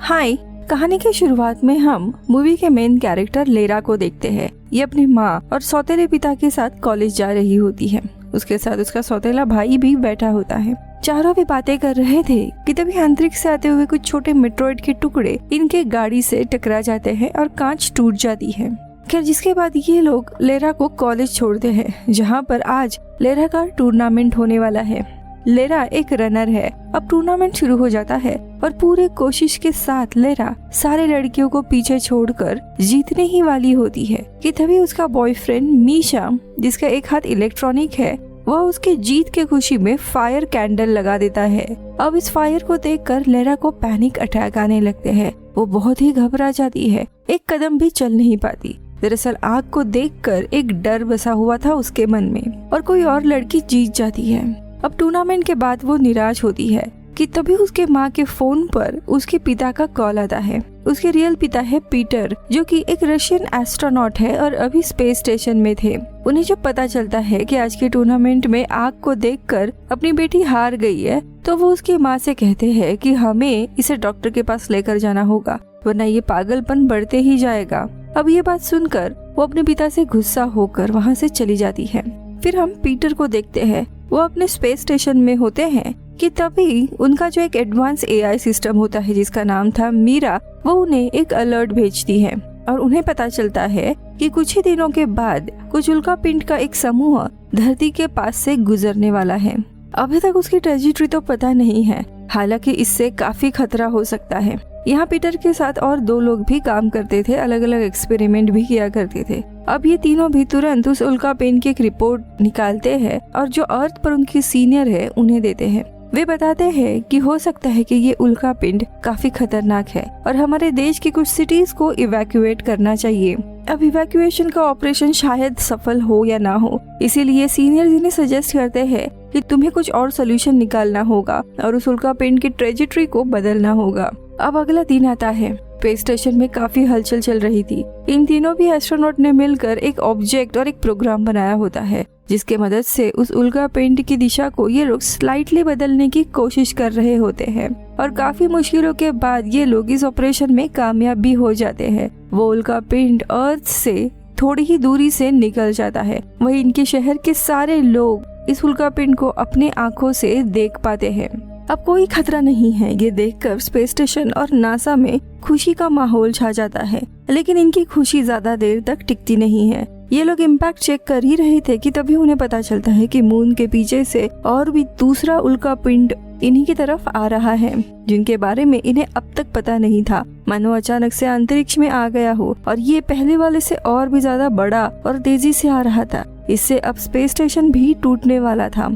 हाय। कहानी की शुरुआत में हम मूवी के मेन कैरेक्टर लेरा को देखते हैं। ये अपनी माँ और सौतेले पिता के साथ कॉलेज जा रही होती है। उसके साथ उसका सौतेला भाई भी बैठा होता है। चारों भी बातें कर रहे थे कि तभी अंतरिक्ष से आते हुए कुछ छोटे मेट्रॉइड के टुकड़े इनके गाड़ी से टकरा जाते हैं और कांच टूट जाती है। खैर, जिसके बाद ये लोग लेरा को कॉलेज छोड़ते हैं, जहाँ पर आज लेरा का टूर्नामेंट होने वाला है। लेरा एक रनर है। अब टूर्नामेंट शुरू हो जाता है और पूरे कोशिश के साथ लेरा सारे लड़कियों को पीछे छोड़कर जीतने ही वाली होती है कि तभी उसका बॉयफ्रेंड मीशा, जिसका एक हाथ इलेक्ट्रॉनिक है, वह उसके जीत के खुशी में फायर कैंडल लगा देता है। अब इस फायर को देखकर लेरा को पैनिक अटैक आने लगते हैं। वो बहुत ही घबरा जाती है, एक कदम भी चल नहीं पाती। दरअसल आग को देखकर एक डर बसा हुआ था उसके मन में और कोई और लड़की जीत जाती है। अब टूर्नामेंट के बाद वो निराश होती है कि तभी उसके माँ के फोन पर उसके पिता का कॉल आता है। उसके रियल पिता है पीटर, जो कि एक रशियन एस्ट्रोनॉट है और अभी स्पेस स्टेशन में थे। उन्हें जब पता चलता है कि आज के टूर्नामेंट में आग को देखकर अपनी बेटी हार गई है, तो वो उसकी माँ से कहते हैं कि हमें इसे डॉक्टर के पास लेकर जाना होगा, वरना ये पागलपन बढ़ते ही जाएगा। अब ये बात सुनकर वो अपने पिता से गुस्सा होकर वहाँ से चली जाती है। फिर हम पीटर को देखते हैं। वो अपने स्पेस स्टेशन में होते हैं कि तभी उनका जो एक एडवांस एआई सिस्टम होता है, जिसका नाम था मीरा, वो उन्हें एक अलर्ट भेजती है और उन्हें पता चलता है कि कुछ ही दिनों के बाद कुछ उल्कापिंड का एक समूह धरती के पास से गुजरने वाला है। अभी तक उसकी ट्रेजेक्टरी तो पता नहीं है, हालांकि इससे काफी खतरा हो सकता है। यहाँ पीटर के साथ और 2 लोग भी काम करते थे, अलग अलग एक्सपेरिमेंट भी किया करते थे। अब ये तीनों भी तुरंत उस उल्कापिंड की एक रिपोर्ट निकालते हैं और जो अर्थ पर उनकी सीनियर है उन्हें देते हैं। वे बताते हैं कि हो सकता है कि ये उल्कापिंड काफी खतरनाक है और हमारे देश की कुछ सिटीज को इवैक्यूएट करना चाहिए। अब इवैक्यूएशन का ऑपरेशन शायद सफल हो या ना हो, इसीलिए सीनियर इन्हें सजेस्ट करते हैं कि तुम्हें कुछ और सोल्यूशन निकालना होगा और उस उल्कापिंड की ट्रेजेक्टरी को बदलना होगा। अब अगला दिन आता है। स्पेस स्टेशन में काफी हलचल चल रही थी। इन तीनों भी एस्ट्रोनॉट ने मिलकर एक ऑब्जेक्ट और एक प्रोग्राम बनाया होता है, जिसके मदद से उस उल्कापिंड की दिशा को ये लोग स्लाइटली बदलने की कोशिश कर रहे होते हैं और काफी मुश्किलों के बाद ये लोग इस ऑपरेशन में कामयाब भी हो जाते हैं। वो उल्कापिंड अर्थ से थोड़ी ही दूरी से निकल जाता है। वही इनके शहर के सारे लोग इस उल्कापिंड को अपने आंखों से देख पाते हैं। अब कोई खतरा नहीं है, ये देखकर स्पेस स्टेशन और नासा में खुशी का माहौल छा जाता है। लेकिन इनकी खुशी ज्यादा देर तक टिकती नहीं है। ये लोग इम्पैक्ट चेक कर ही रहे थे कि तभी उन्हें पता चलता है कि मून के पीछे से और भी दूसरा उल्कापिंड इन्हीं की तरफ आ रहा है, जिनके बारे में इन्हें अब तक पता नहीं था। मानो अचानक से अंतरिक्ष में आ गया हो और ये पहले वाले से और भी ज्यादा बड़ा और तेजी से आ रहा था। इससे अब स्पेस स्टेशन भी टूटने वाला था।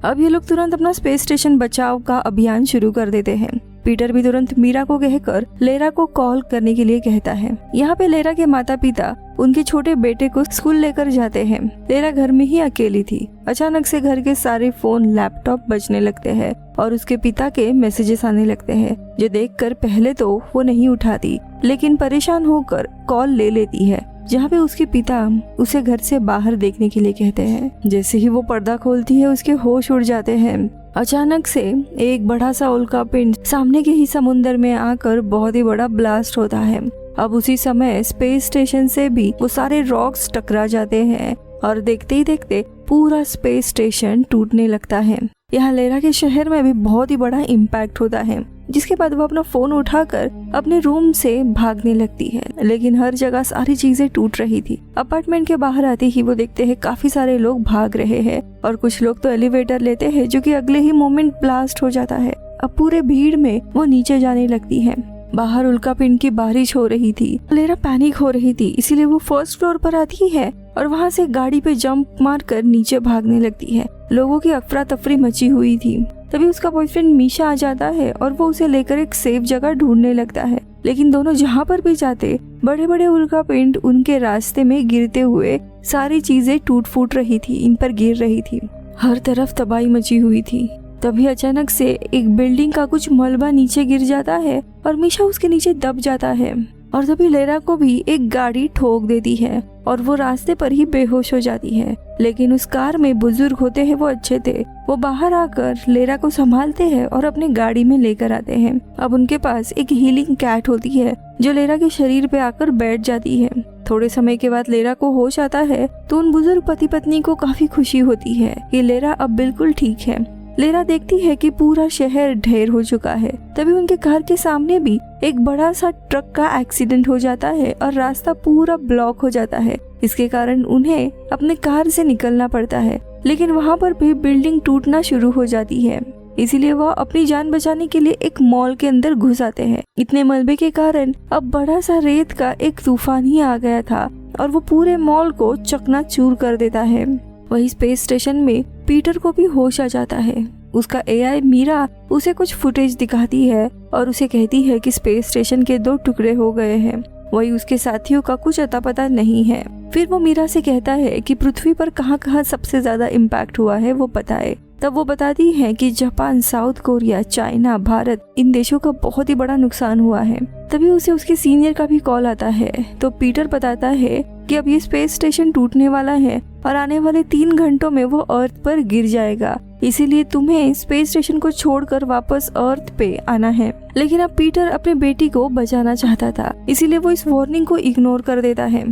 अब ये लोग तुरंत अपना स्पेस स्टेशन बचाव का अभियान शुरू कर देते हैं। पीटर भी तुरंत मीरा को कहकर लेरा को कॉल करने के लिए कहता है। यहाँ पे लेरा के माता पिता उनके छोटे बेटे को स्कूल लेकर जाते हैं। लेरा घर में ही अकेली थी। अचानक से घर के सारे फोन, लैपटॉप बजने लगते हैं और उसके पिता के मैसेजेस आने लगते हैं, जो देखकर पहले तो वो नहीं उठाती, लेकिन परेशान होकर कॉल ले लेती है, जहाँ पे उसके पिता उसे घर से बाहर देखने के लिए कहते हैं। जैसे ही वो पर्दा खोलती है, उसके होश उड़ जाते हैं। अचानक से एक बड़ा सा उल्कापिंड सामने के ही समुद्र में आकर बहुत ही बड़ा ब्लास्ट होता है। अब उसी समय स्पेस स्टेशन से भी वो सारे रॉक्स टकरा जाते हैं और देखते ही देखते पूरा स्पेस स्टेशन टूटने लगता है। यहाँ लेरा के शहर में भी बहुत ही बड़ा इम्पैक्ट होता है, जिसके बाद वो अपना फोन उठाकर अपने रूम से भागने लगती है। लेकिन हर जगह सारी चीजें टूट रही थी। अपार्टमेंट के बाहर आते ही वो देखते हैं काफी सारे लोग भाग रहे हैं और कुछ लोग तो एलिवेटर लेते हैं, जो कि अगले ही मोमेंट ब्लास्ट हो जाता है। अब पूरे भीड़ में वो नीचे जाने लगती है। बाहर उल्कापिंड की बारिश हो रही थी। लेरा पैनिक हो रही थी, इसीलिए वो फर्स्ट फ्लोर पर आती है और वहाँ से गाड़ी पे जंप मारकर नीचे भागने लगती है। लोगों की अफरा तफरी मची हुई थी। तभी उसका बॉयफ्रेंड मीशा आ जाता है और वो उसे लेकर एक सेफ जगह ढूंढने लगता है। लेकिन दोनों जहाँ पर भी जाते, बड़े बड़े उल्कापिंड उनके रास्ते में गिरते हुए सारी चीजें टूट फूट रही थी, इन पर गिर रही थी। हर तरफ तबाही मची हुई थी। तभी अचानक से एक बिल्डिंग का कुछ मलबा नीचे गिर जाता है और मीशा उसके नीचे दब जाता है और तभी लेरा को भी एक गाड़ी ठोक देती है और वो रास्ते पर ही बेहोश हो जाती है। लेकिन उस कार में बुजुर्ग होते हैं वो अच्छे थे, वो बाहर आकर लेरा को संभालते हैं और अपने गाड़ी में लेकर आते हैं। अब उनके पास एक हीलिंग कैट होती है जो लेरा के शरीर पे आकर बैठ जाती है। थोड़े समय के बाद लेरा को होश आता है तो उन बुजुर्ग पति पत्नी को काफी खुशी होती है कि लेरा अब बिल्कुल ठीक है। लेरा देखती है कि पूरा शहर ढेर हो चुका है। तभी उनके घर के सामने भी एक बड़ा सा ट्रक का एक्सीडेंट हो जाता है और रास्ता पूरा ब्लॉक हो जाता है। इसके कारण उन्हें अपने कार से निकलना पड़ता है, लेकिन वहाँ पर भी बिल्डिंग टूटना शुरू हो जाती है। इसीलिए वह अपनी जान बचाने के लिए एक मॉल के अंदर घुस आते हैं। इतने मलबे के कारण अब बड़ा सा रेत का एक तूफान ही आ गया था और वो पूरे मॉल को चकनाचूर कर देता है। वही स्पेस स्टेशन में पीटर को भी होश आ जाता है। उसका एआई मीरा उसे कुछ फुटेज दिखाती है और उसे कहती है कि स्पेस स्टेशन के 2 टुकड़े हो गए हैं। वही उसके साथियों का कुछ अता पता नहीं है। फिर वो मीरा से कहता है कि पृथ्वी पर कहाँ कहाँ सबसे ज्यादा इम्पैक्ट हुआ है वो बताए। तब वो बताती है कि Japan, South Korea, China, Bharat, इन देशों का बहुत ही बड़ा नुकसान हुआ है। तभी उसे उसके सीनियर का भी कॉल आता है तो पीटर बताता है कि अब ये स्पेस स्टेशन टूटने वाला है और आने वाले 3 घंटों में वो अर्थ पर गिर जाएगा। इसीलिए तुम्हें स्पेस स्टेशन को छोड़कर वापस अर्थ पे आना है। लेकिन अब पीटर अपने बेटी को बचाना चाहता था, इसीलिए वो इस वार्निंग को इग्नोर कर देता है।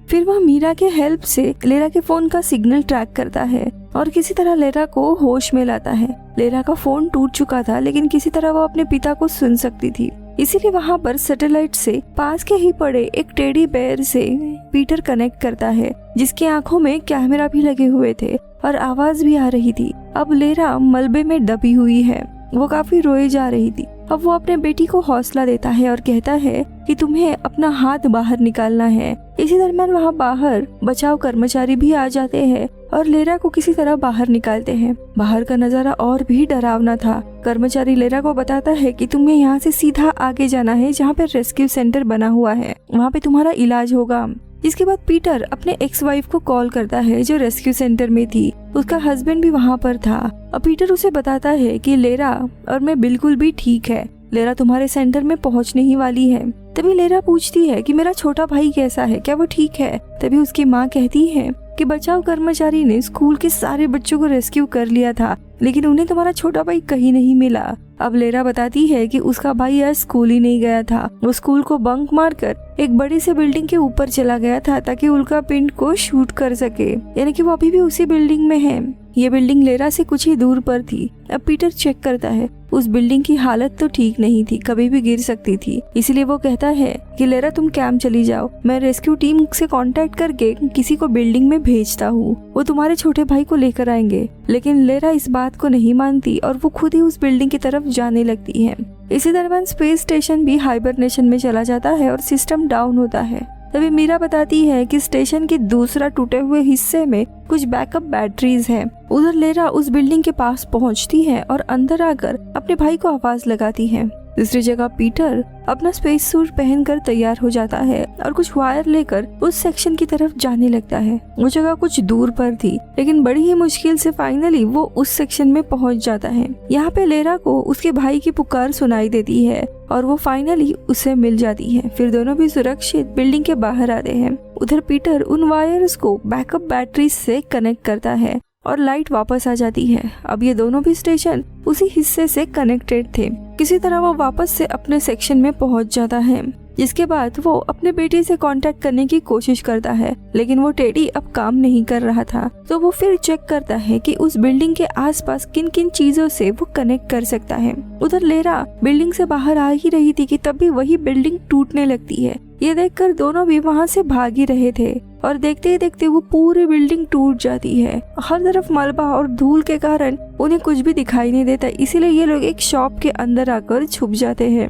फिर वह मीरा के हेल्प से लेरा के फोन का सिग्नल ट्रैक करता है और किसी तरह लेरा को होश में लाता है। लेरा का फोन टूट चुका था, लेकिन किसी तरह वो अपने पिता को सुन सकती थी। इसीलिए वहाँ पर सैटेलाइट से पास के ही पड़े एक टेडी बेयर से पीटर कनेक्ट करता है, जिसकी आंखों में कैमरा भी लगे हुए थे और आवाज भी आ रही थी। अब लेरा मलबे में दबी हुई है, वो काफी रोई जा रही थी। अब वो अपने बेटी को हौसला देता है और कहता है कि तुम्हें अपना हाथ बाहर निकालना है। इसी दरमियान वहाँ बाहर बचाव कर्मचारी भी आ जाते हैं और लेरा को किसी तरह बाहर निकालते हैं। बाहर का नजारा और भी डरावना था। कर्मचारी लेरा को बताता है कि तुम्हें यहाँ से सीधा आगे जाना है, जहाँ पे रेस्क्यू सेंटर बना हुआ है, वहाँ पे तुम्हारा इलाज होगा। इसके बाद पीटर अपने एक्स वाइफ को कॉल करता है जो रेस्क्यू सेंटर में थी। उसका हस्बैंड भी वहाँ पर था। अब पीटर उसे बताता है कि लेरा और मैं बिल्कुल भी ठीक है, लेरा तुम्हारे सेंटर में पहुँचने ही वाली है। तभी लेरा पूछती है कि मेरा छोटा भाई कैसा है, क्या वो ठीक है? तभी उसकी माँ कहती है कि बचाव कर्मचारी ने स्कूल के सारे बच्चों को रेस्क्यू कर लिया था, लेकिन उन्हें तुम्हारा छोटा भाई कहीं नहीं मिला। अब लेरा बताती है कि उसका भाई आज स्कूल ही नहीं गया था। वो स्कूल को बंक मारकर एक बड़ी सी बिल्डिंग के ऊपर चला गया था ताकि उल्का पिंड को शूट कर सके, यानी कि वो अभी भी उसी बिल्डिंग में है। ये बिल्डिंग लेरा से कुछ ही दूर पर थी। अब पीटर चेक करता है, उस बिल्डिंग की हालत तो ठीक नहीं थी, कभी भी गिर सकती थी। इसलिए वो कहता है कि लेरा तुम कैंप चली जाओ, मैं रेस्क्यू टीम से कांटेक्ट करके किसी को बिल्डिंग में भेजता हूँ, वो तुम्हारे छोटे भाई को लेकर आएंगे। लेकिन लेरा इस बात को नहीं मानती और वो खुद ही उस बिल्डिंग की तरफ जाने लगती है। इसी दरमियान स्पेस स्टेशन भी हाइबरनेशन में चला जाता है और सिस्टम डाउन होता है। तभी मीरा बताती है कि स्टेशन के दूसरा टूटे हुए हिस्से में कुछ बैकअप बैटरीज हैं। उधर लेरा उस बिल्डिंग के पास पहुंचती है और अंदर आकर अपने भाई को आवाज लगाती है। दूसरी जगह पीटर अपना स्पेस सूट पहनकर तैयार हो जाता है और कुछ वायर लेकर उस सेक्शन की तरफ जाने लगता है। वो जगह कुछ दूर पर थी, लेकिन बड़ी ही मुश्किल से फाइनली वो उस सेक्शन में पहुंच जाता है। यहाँ पे लेरा को उसके भाई की पुकार सुनाई देती है और वो फाइनली उसे मिल जाती है। फिर दोनों भी सुरक्षित बिल्डिंग के बाहर आते हैं। उधर पीटर उन वायर्स को बैकअप बैटरी से कनेक्ट करता है और लाइट वापस आ जाती है। अब ये दोनों भी स्टेशन उसी हिस्से से कनेक्टेड थे। किसी तरह वो वापस से अपने सेक्शन में पहुंच जाता है, जिसके बाद वो अपने बेटे से कांटेक्ट करने की कोशिश करता है, लेकिन वो टेडी अब काम नहीं कर रहा था। तो वो फिर चेक करता है कि उस बिल्डिंग के आसपास किन किन चीजों से वो कनेक्ट कर सकता है। उधर लेरा बिल्डिंग से बाहर आ ही रही थी कि तभी वही बिल्डिंग टूटने लगती है। ये देखकर दोनों भी वहाँ से भाग ही रहे थे और देखते ही देखते वो पूरी बिल्डिंग टूट जाती है। हर तरफ मलबा और धूल के कारण उन्हें कुछ भी दिखाई नहीं देता, इसीलिए ये लोग एक शॉप के अंदर आकर छुप जाते हैं।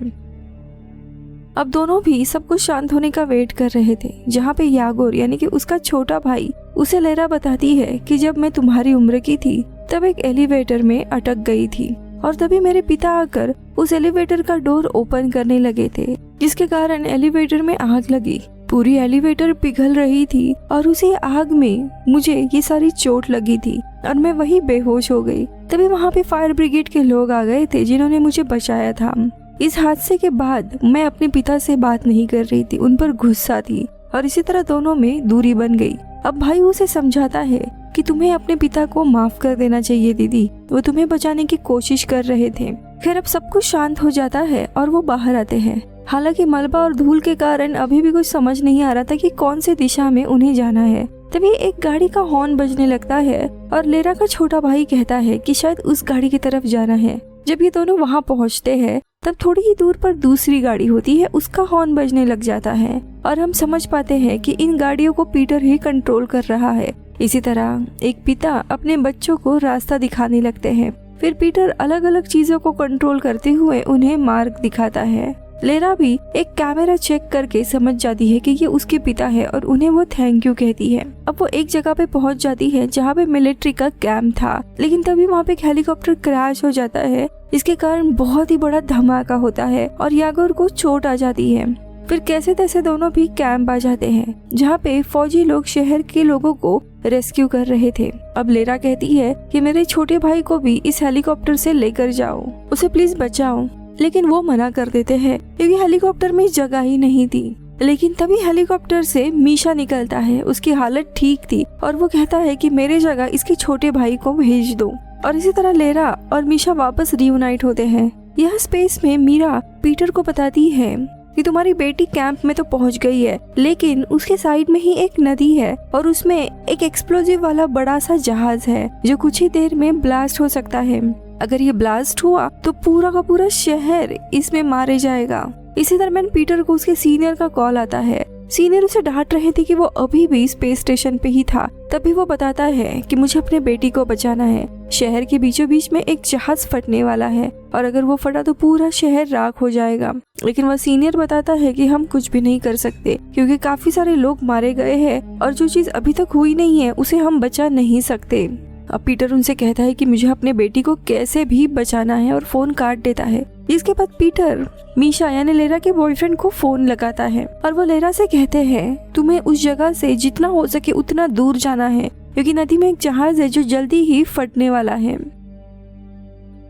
अब दोनों भी सब कुछ शांत होने का वेट कर रहे थे, जहाँ पे यागोर यानी कि उसका छोटा भाई उसे लेरा बताती है कि जब मैं तुम्हारी उम्र की थी तब एक एलिवेटर में अटक गई थी और तभी मेरे पिता आकर उस एलिवेटर का डोर ओपन करने लगे थे, जिसके कारण एलिवेटर में आग लगी। पूरी एलिवेटर पिघल रही थी और उसी आग में मुझे ये सारी चोट लगी थी और मैं वही बेहोश हो गई। तभी वहाँ पे फायर ब्रिगेड के लोग आ गए थे जिन्होंने मुझे बचाया था। इस हादसे के बाद मैं अपने पिता से बात नहीं कर रही थी, उन पर गुस्सा थी और इसी तरह दोनों में दूरी बन गई। अब भाई उसे समझाता है कि तुम्हें अपने पिता को माफ कर देना चाहिए दीदी, वो तुम्हें बचाने की कोशिश कर रहे थे। खैर अब सब कुछ शांत हो जाता है और वो बाहर आते हैं। हालांकि मलबा और धूल के कारण अभी भी कुछ समझ नहीं आ रहा था कि कौन सी दिशा में उन्हें जाना है। तभी एक गाड़ी का हॉर्न बजने लगता है और लेरा का छोटा भाई कहता है कि शायद उस गाड़ी की तरफ जाना है। जब ये दोनों वहाँ पहुँचते हैं तब थोड़ी ही दूर पर दूसरी गाड़ी होती है, उसका हॉर्न बजने लग जाता है और हम समझ पाते हैं कि इन गाड़ियों को पीटर ही कंट्रोल कर रहा है। इसी तरह एक पिता अपने बच्चों को रास्ता दिखाने लगते हैं। फिर पीटर अलग अलग चीजों को कंट्रोल करते हुए उन्हें मार्ग दिखाता है। लेरा भी एक कैमरा चेक करके समझ जाती है कि ये उसके पिता है और उन्हें वो थैंक यू कहती है। अब वो एक जगह पे पहुंच जाती है जहाँ पे मिलिट्री का कैंप था, लेकिन तभी वहाँ पे एक हेलीकॉप्टर क्रैश हो जाता है, इसके कारण बहुत ही बड़ा धमाका होता है और यागोर को चोट आ जाती है। फिर कैसे तैसे दोनों भी कैंप आ जाते हैं जहाँ पे फौजी लोग शहर के लोगों को रेस्क्यू कर रहे थे। अब लेरा कहती है कि मेरे छोटे भाई को भी इस हेलीकॉप्टर से लेकर जाओ, उसे प्लीज बचाओ, लेकिन वो मना कर देते हैं क्योंकि हेलीकॉप्टर में जगह ही नहीं थी। लेकिन तभी हेलीकॉप्टर से मीशा निकलता है, उसकी हालत ठीक थी और वो कहता है कि मेरे जगह इसके छोटे भाई को भेज दो। और इसी तरह लेरा और मीशा वापस रियूनाइट होते हैं। यह स्पेस में मीरा पीटर को बताती है कि तुम्हारी बेटी कैंप में तो पहुंच गई है, लेकिन उसके साइड में ही एक नदी है और उसमें एक एक्सप्लोजिव वाला बड़ा सा जहाज है जो कुछ ही देर में ब्लास्ट हो सकता है। अगर ये ब्लास्ट हुआ तो पूरा का पूरा शहर इसमें मारे जाएगा। इसी दरम्यान पीटर को उसके सीनियर का कॉल आता है। सीनियर उसे डांट रहे थे कि वो अभी भी स्पेस स्टेशन पे ही था। तभी वो बताता है कि मुझे अपने बेटी को बचाना है। शहर के बीचों बीच में एक जहाज फटने वाला है और अगर वो फटा तो पूरा शहर राख हो जाएगा। लेकिन वह सीनियर बताता है कि हम कुछ भी नहीं कर सकते क्योंकि काफी सारे लोग मारे गए हैं और जो चीज अभी तक हुई नहीं है उसे हम बचा नहीं सकते। अब पीटर उनसे कहता है कि मुझे अपने बेटी को कैसे भी बचाना है और फोन काट देता है। इसके बाद पीटर मीशा यानी लेरा के बॉयफ्रेंड को फोन लगाता है और वो लेरा से कहते हैं तुम्हें उस जगह से जितना हो सके उतना दूर जाना है क्योंकि नदी में एक जहाज है जो जल्दी ही फटने वाला है।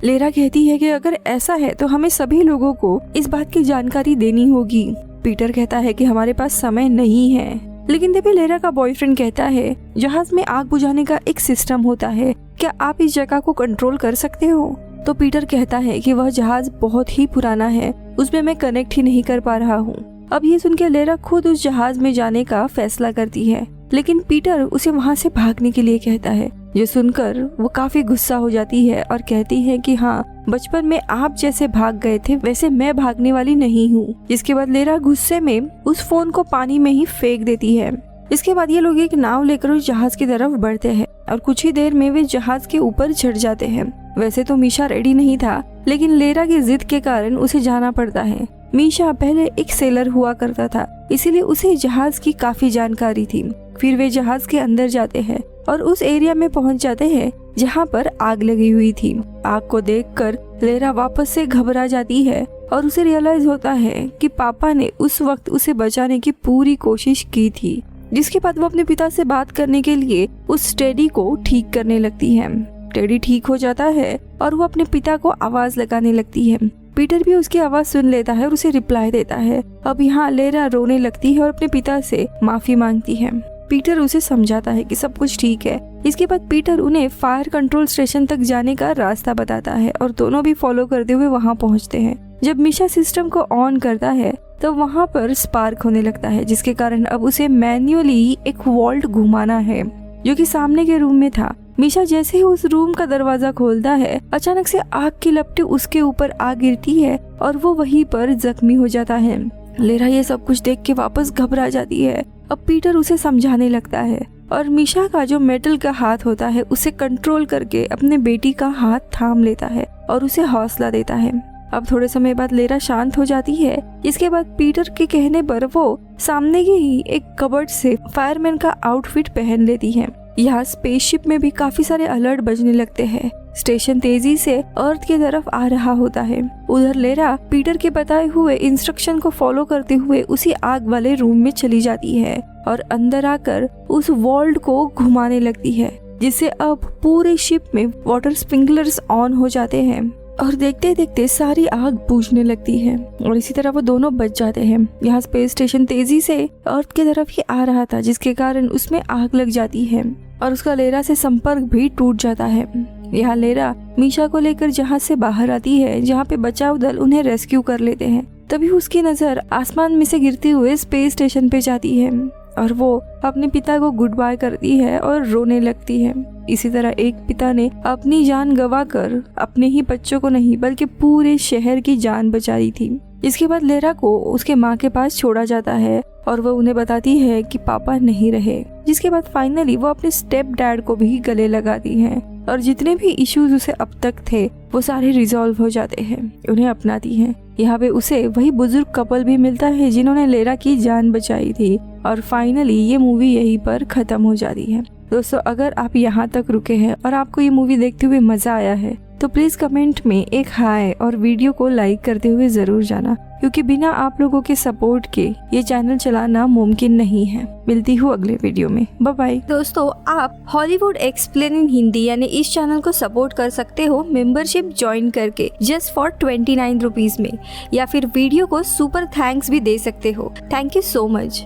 लेरा कहती है कि अगर ऐसा है तो हमें सभी लोगों को इस बात की जानकारी देनी होगी। पीटर कहता है कि हमारे पास समय नहीं है, लेकिन तभी लेरा का बॉयफ्रेंड कहता है जहाज में आग बुझाने का एक सिस्टम होता है, क्या आप इस जगह को कंट्रोल कर सकते हो? तो पीटर कहता है कि वह जहाज बहुत ही पुराना है, उसमें मैं कनेक्ट ही नहीं कर पा रहा हूँ। अब ये सुनकर लेरा खुद उस जहाज में जाने का फैसला करती है, लेकिन पीटर उसे वहाँ से भागने के लिए कहता है। जो सुनकर वो काफी गुस्सा हो जाती है और कहती है कि हाँ, बचपन में आप जैसे भाग गए थे वैसे मैं भागने वाली नहीं हूँ। जिसके बाद लेरा गुस्से में उस फोन को पानी में ही फेंक देती है। इसके बाद ये लोग एक नाव लेकर उस जहाज की तरफ बढ़ते हैं और कुछ ही देर में वे जहाज के ऊपर चढ़ जाते हैं। वैसे तो मीशा रेडी नहीं था, लेकिन लेरा की जिद के कारण उसे जाना पड़ता है। मीशा पहले एक सेलर हुआ करता था, इसीलिए उसे जहाज की काफी जानकारी थी। फिर वे जहाज के अंदर जाते हैं और उस एरिया में पहुंच जाते हैं जहां पर आग लगी हुई थी। आग को देखकर लेरा वापस से घबरा जाती है और उसे रियलाइज होता है कि पापा ने उस वक्त उसे बचाने की पूरी कोशिश की थी। जिसके बाद वो अपने पिता से बात करने के लिए उस टेडी को ठीक करने लगती है। टेडी ठीक हो जाता है और वो अपने पिता को आवाज लगाने लगती है। पीटर भी उसकी आवाज सुन लेता है और उसे रिप्लाई देता है। अब यहाँ लेरा रोने लगती है और अपने पिता से माफी मांगती है। पीटर उसे समझाता है कि सब कुछ ठीक है। इसके बाद पीटर उन्हें फायर कंट्रोल स्टेशन तक जाने का रास्ता बताता है और दोनों भी फॉलो करते हुए वहाँ पहुँचते हैं। जब मीशा सिस्टम को ऑन करता है तो वहाँ पर स्पार्क होने लगता है, जिसके कारण अब उसे मैन्युअली एक वॉल्ट घुमाना है जो कि सामने के रूम में था। मीशा जैसे ही उस रूम का दरवाजा खोलता है, अचानक से आग की लपटें उसके ऊपर आ गिरती है और वो वहीं पर जख्मी हो जाता है। लेरा ये सब कुछ देख के वापस घबरा जाती है। अब पीटर उसे समझाने लगता है और मीशा का जो मेटल का हाथ होता है उसे कंट्रोल करके अपने बेटी का हाथ थाम लेता है और उसे हौसला देता है। अब थोड़े समय बाद लेरा शांत हो जाती है। इसके बाद पीटर के कहने पर वो सामने ही एक कबर्ड से फायरमैन का आउटफिट पहन लेती है। यहाँ स्पेसशिप में भी काफी सारे अलर्ट बजने लगते हैं। स्टेशन तेजी से अर्थ की तरफ आ रहा होता है। उधर लेरा पीटर के बताए हुए इंस्ट्रक्शन को फॉलो करते हुए उसी आग वाले रूम में चली जाती है और अंदर आकर उस वॉल्ट को घुमाने लगती है, जिससे अब पूरे शिप में वाटर स्प्रिंकलर्स ऑन हो जाते हैं। और देखते देखते सारी आग बुझने लगती है और इसी तरह वो दोनों बच जाते हैं। यहाँ स्पेस स्टेशन तेजी से अर्थ की तरफ ही आ रहा था, जिसके कारण उसमें आग लग जाती है और उसका लेरा से संपर्क भी टूट जाता है। यहाँ लेरा मीशा को लेकर जहाज से बाहर आती है, जहाँ पे बचाव दल उन्हें रेस्क्यू कर लेते हैं। तभी उसकी नजर आसमान में से गिरते हुए स्पेस स्टेशन पे जाती है और वो अपने पिता को गुड बाय करती है और रोने लगती है। इसी तरह एक पिता ने अपनी जान गंवाकर अपने ही बच्चों को नहीं बल्कि पूरे शहर की जान बचा दी थी। इसके बाद लेरा को उसके माँ के पास छोड़ा जाता है और वो उन्हें बताती है कि पापा नहीं रहे, जिसके बाद फाइनली वो अपने स्टेप डैड को भी गले लगाती है और जितने भी इश्यूज उसे अब तक थे वो सारे रिजॉल्व हो जाते हैं, उन्हें अपनाती है। यहाँ पे उसे वही बुजुर्ग कपल भी मिलता है जिन्होंने लेरा की जान बचाई थी और फाइनली ये मूवी यहीं पर खत्म हो जाती है। दोस्तों, अगर आप यहाँ तक रुके हैं और आपको ये मूवी देखते हुए मजा आया है तो प्लीज कमेंट में एक हाय और वीडियो को लाइक करते हुए जरूर जाना, क्योंकि बिना आप लोगों के सपोर्ट के ये चैनल चलाना मुमकिन नहीं है। मिलती हूँ अगले वीडियो में, बाय बाय। दोस्तों, आप हॉलीवुड एक्सप्लेन इन हिंदी यानी इस चैनल को सपोर्ट कर सकते हो मेंबरशिप ज्वाइन करके जस्ट फॉर 29 रुपीज में, या फिर वीडियो को सुपर थैंक्स भी दे सकते हो। Thank you so much.